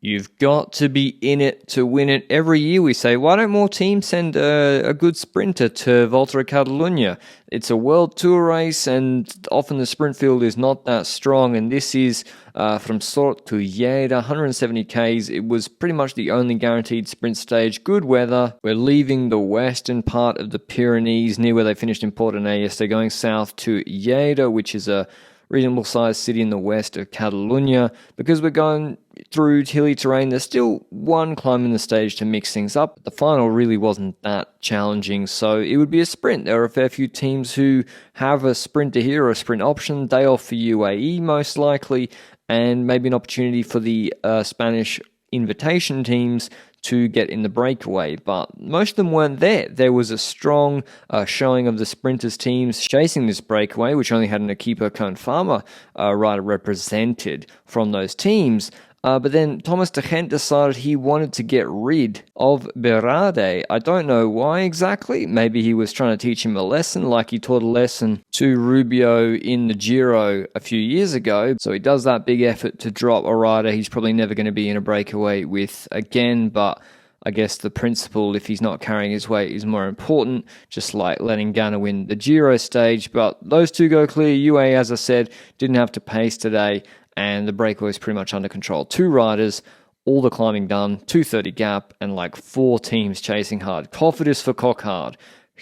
You've got to be in it to win it. Every year we say, why don't more teams send a good sprinter to Volta Catalunya? It's a world tour race, and often the sprint field is not that strong, and this is from Sort to Lleida, 170 Ks. It was pretty much the only guaranteed sprint stage. Good weather. We're leaving the western part of the Pyrenees, near where they finished in Pordenay yesterday, going south to Lleida, which is a reasonable sized city in the west of Catalunya. Because we're going through hilly terrain, there's still one climb in the stage to mix things up. The final really wasn't that challenging, so it would be a sprint. There are a fair few teams who have a sprinter here or a sprint option. Day off for UAE most likely, and maybe an opportunity for the Spanish invitation teams to get in the breakaway, but most of them weren't there. There was a strong showing of the sprinters teams chasing this breakaway, which only had an Equipo Confirma rider represented from those teams. But then Thomas de Gent decided he wanted to get rid of Berardi. I don't know why exactly. Maybe he was trying to teach him a lesson, like he taught a lesson to Rubio in the Giro a few years ago. So he does that big effort to drop a rider he's probably never going to be in a breakaway with again, but I guess the principle, if he's not carrying his weight, is more important, just like letting Ganna win the Giro stage. But those two go clear. UAE, as I said, didn't have to pace today, and the breakaway is pretty much under control. 2 riders, all the climbing done, 2:30 gap, and like 4 teams chasing hard. Cofidis for Coquard,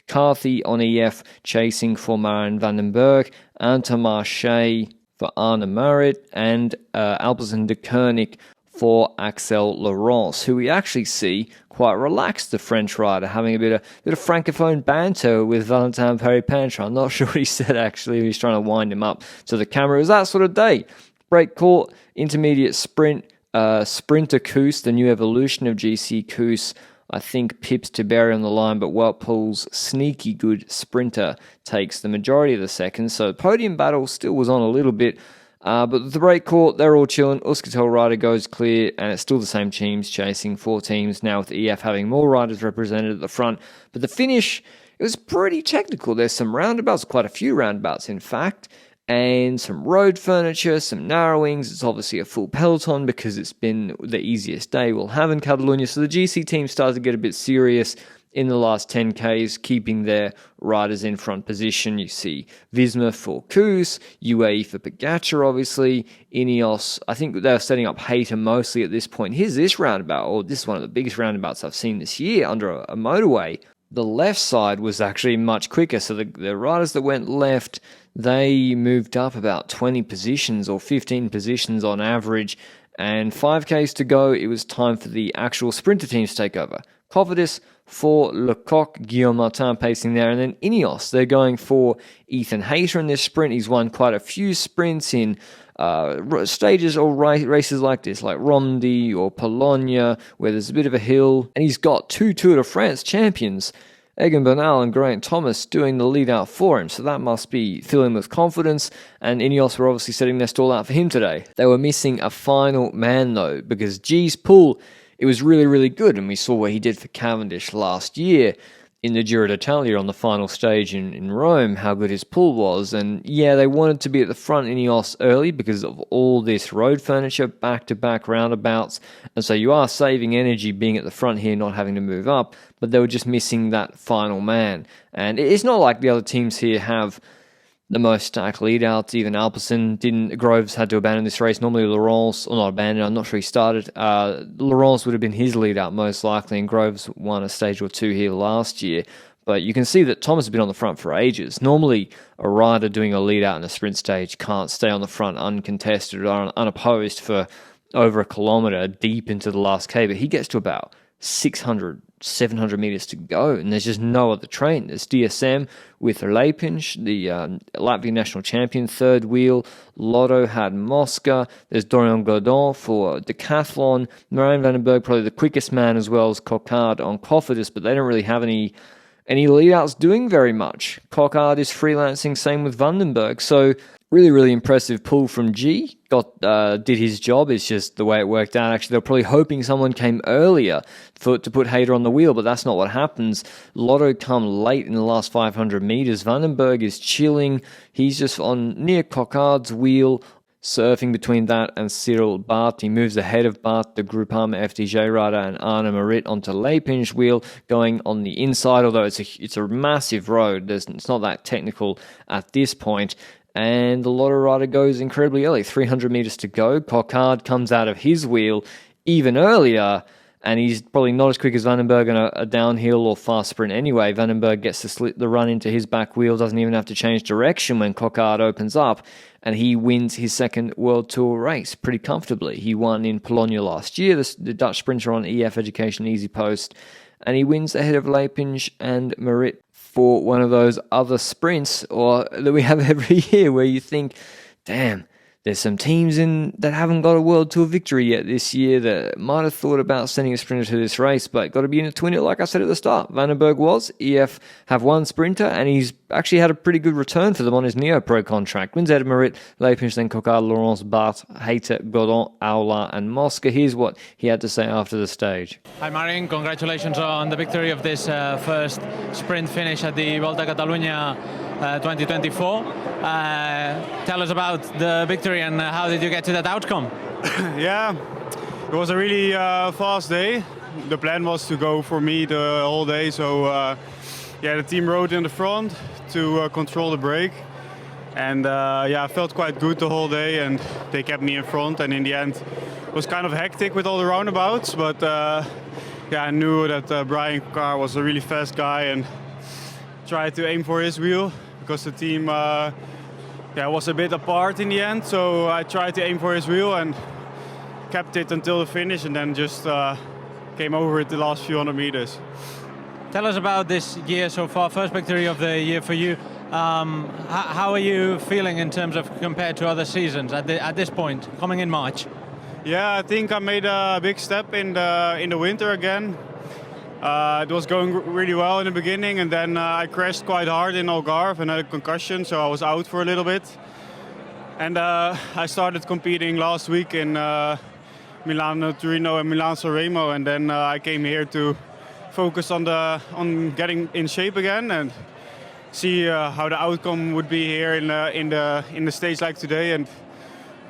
Carthy on EF chasing for Marin van den Berg, Intermarché for Arne Marit, and Alpecin de Koenig for Axel Laurence, who we actually see quite relaxed, the French rider, having a bit of francophone banter with Valentin Perry-Pentre. I'm not sure what he said actually. He was trying to wind him up to the camera. It was that sort of day. Break court, intermediate sprint, Sprinter Koos, the new evolution of GC Koos. I think Pips Tiberi on the line, but Whirlpool's sneaky good sprinter takes the majority of the seconds. So podium battle still was on a little bit. But the break court, they're all chilling. Euskaltel rider goes clear, and it's still the same teams chasing 4 teams, now with EF having more riders represented at the front. But the finish, it was pretty technical. There's some roundabouts, quite a few roundabouts in fact, and some road furniture, some narrowings. It's obviously a full peloton because it's been the easiest day we'll have in Catalunya. So the GC team started to get a bit serious in the last 10Ks, keeping their riders in front position. You see Visma for Koos, UAE for Pogacar, obviously, Ineos. I think they're setting up Hayter mostly at this point. Here's this roundabout, or this is one of the biggest roundabouts I've seen this year under a motorway. The left side was actually much quicker, so the riders that went left, they moved up about 20 positions or 15 positions on average, and 5Ks to go. It was time for the actual sprinter teams to take over. Cofidis for Lecoq, Guillaume Martin pacing there, and then Ineos, they're going for Ethan Hayter in this sprint. He's won quite a few sprints in stages or races like this, like Ronde or Polonia, where there's a bit of a hill, and he's got 2 Tour de France champions, Egan Bernal and Geraint Thomas, doing the lead out for him, so that must be filling with confidence, and Ineos were obviously setting their stall out for him today. They were missing a final man though, because G's pull, it was really, really good, and we saw what he did for Cavendish last year in the Giro d'Italia on the final stage in Rome, how good his pull was. And yeah, they wanted to be at the front in Ineos early because of all this road furniture, back-to-back roundabouts, and so you are saving energy being at the front here, not having to move up, but they were just missing that final man. And it's not like the other teams here have the most stacked lead-outs. Even Alpecin Groves had to abandon this race. Normally Laurence, or not abandon, I'm not sure he started. Laurence would have been his lead-out most likely, and Groves won a stage or 2 here last year. But you can see that Thomas has been on the front for ages. Normally, a rider doing a lead-out in a sprint stage can't stay on the front uncontested or unopposed for over a kilometre deep into the last K, but he gets to about 600, 700 meters to go, and there's just no other train. There's DSM with Lepinch, the Latvian national champion, third wheel. Lotto had Mosca. There's Dorian Godon for Decathlon. Marin van den Berg, probably the quickest man, as well as Coquard on Cofidis, but they don't really have any lead-outs doing very much. Coquard is freelancing, same with van den Berg, so really, really impressive pull from G. Did his job. It's just the way it worked out. Actually, they were probably hoping someone came earlier to put Hayter on the wheel, but that's not what happens. Lotto come late in the last 500 meters. Van den Berg is chilling. He's just on near Coquard's wheel. surfing between that and Cyril Barth. He moves ahead of Barth, the Groupama FDJ rider, and Arne Marit onto Leipin's wheel, going on the inside, although it's a massive road. It's not that technical at this point. And the Lotto rider goes incredibly early, 300 meters to go. Coquard comes out of his wheel even earlier, and he's probably not as quick as Vandenberg on a downhill or fast sprint anyway. Vandenberg gets to slip the run into his back wheel, doesn't even have to change direction when Coquard opens up, and he wins his second World Tour race pretty comfortably. He won in Polonia last year, the Dutch sprinter on EF Education Easy Post, and he wins ahead of Leipinch and Marit for one of those other sprints that we have every year where you think, damn, there's some teams that haven't got a World Tour victory yet this year that might have thought about sending a sprinter to this race, but got to be in it to win it, like I said at the start. Vandenberg was. EF have one sprinter, and he's actually had a pretty good return for them on his Neo-Pro contract. Wins Ed Marit, Leipinch, then Coquard, Laurence, Barth, Hayter, Godon, Aula, and Mosca. Here's what he had to say after the stage. Hi Marin, congratulations on the victory of this first sprint finish at the Volta Catalunya 2024. Tell us about the victory and how did you get to that outcome? Yeah, it was a really fast day. The plan was to go for me the whole day, so yeah, the team rode in the front to control the break, and yeah, I felt quite good the whole day, and they kept me in front, and in the end it was kind of hectic with all the roundabouts, but yeah, I knew that Brian Carr was a really fast guy and tried to aim for his wheel because the team yeah, was a bit apart in the end, so I tried to aim for his wheel and kept it until the finish, and then just came over it the last few hundred meters. Tell us about this year so far, first victory of the year for you. How are you feeling in terms of compared to other seasons at this point, coming in March? Yeah, I think I made a big step in the winter again. It was going really well in the beginning, and then I crashed quite hard in Algarve and had a concussion, so I was out for a little bit. And I started competing last week in Milano Torino and Milan Sanremo, and then I came here to focus on getting in shape again and see how the outcome would be here in the stage like today. And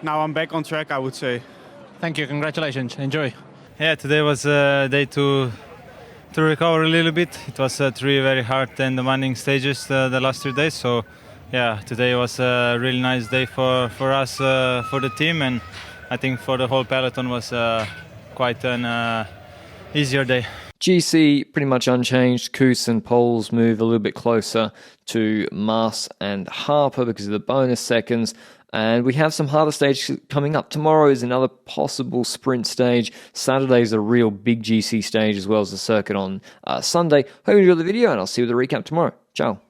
now I'm back on track, I would say. Thank you, congratulations, enjoy. Yeah, today was a day to recover a little bit. It was 3 very hard and demanding stages the last 3 days. So yeah, today was a really nice day for us, for the team, and I think for the whole peloton was quite an easier day. GC pretty much unchanged. Koos and Poles move a little bit closer to Maas and Harper because of the bonus seconds. And we have some harder stages coming up. Tomorrow is another possible sprint stage. Saturday is a real big GC stage as well as the circuit on Sunday. Hope you enjoyed the video, and I'll see you with the recap tomorrow. Ciao.